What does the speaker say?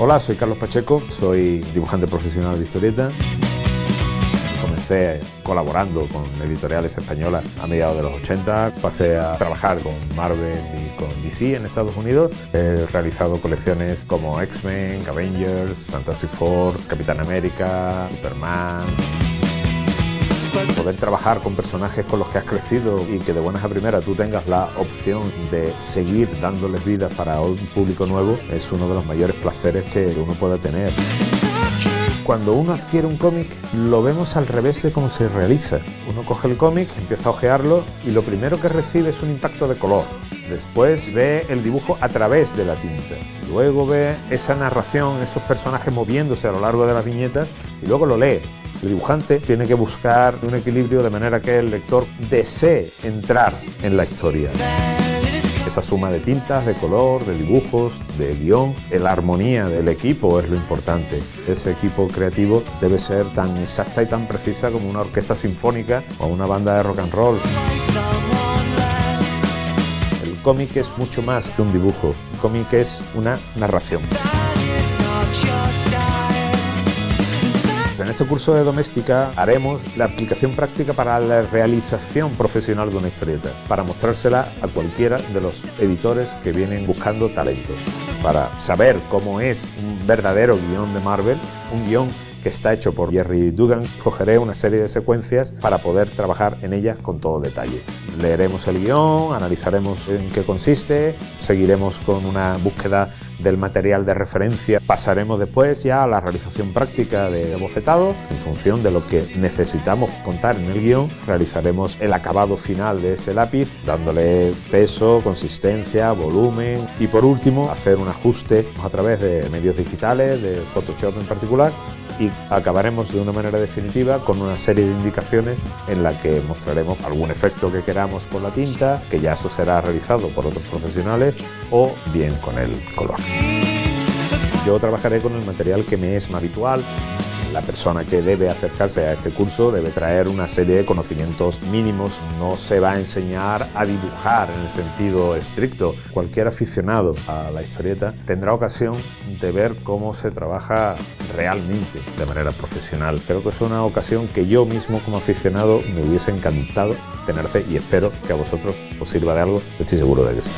Hola, soy Carlos Pacheco, soy dibujante profesional de historieta. Comencé colaborando con editoriales españolas a mediados de los 80, pasé a trabajar con Marvel y con DC en Estados Unidos. He realizado colecciones como X-Men, Avengers, Fantastic Four, Capitán América, Superman. Poder trabajar con personajes con los que has crecido y que de buenas a primeras tú tengas la opción de seguir dándoles vida para un público nuevo es uno de los mayores placeres que uno pueda tener. Cuando uno adquiere un cómic, lo vemos al revés de cómo se realiza. Uno coge el cómic, empieza a hojearlo y lo primero que recibe es un impacto de color. Después ve el dibujo a través de la tinta. Luego ve esa narración, esos personajes moviéndose a lo largo de las viñetas y luego lo lee. El dibujante tiene que buscar un equilibrio de manera que el lector desee entrar en la historia. Esa suma de tintas, de color, de dibujos, de guión, la armonía del equipo es lo importante. Ese equipo creativo debe ser tan exacta y tan precisa como una orquesta sinfónica o una banda de rock and roll. El cómic es mucho más que un dibujo, el cómic es una narración. En este curso de doméstica haremos la aplicación práctica para la realización profesional de una historieta, para mostrársela a cualquiera de los editores que vienen buscando talentos, para saber cómo es un verdadero guión de Marvel, un guión que está hecho por Gerry Duggan. Cogeré una serie de secuencias para poder trabajar en ellas con todo detalle. Leeremos el guión, analizaremos en qué consiste, seguiremos con una búsqueda del material de referencia, pasaremos después ya a la realización práctica de bocetado. En función de lo que necesitamos contar en el guión, realizaremos el acabado final de ese lápiz, dándole peso, consistencia, volumen y por último hacer un ajuste a través de medios digitales, de Photoshop en particular, y acabaremos de una manera definitiva con una serie de indicaciones en la que mostraremos algún efecto que queramos con la tinta, que ya eso será realizado por otros profesionales o bien con el color. Yo trabajaré con el material que me es más habitual. La persona que debe acercarse a este curso debe traer una serie de conocimientos mínimos. No se va a enseñar a dibujar en el sentido estricto. Cualquier aficionado a la historieta tendrá ocasión de ver cómo se trabaja realmente de manera profesional. Creo que es una ocasión que yo mismo como aficionado me hubiese encantado tener fe y espero que a vosotros os sirva de algo. Estoy seguro de que sí.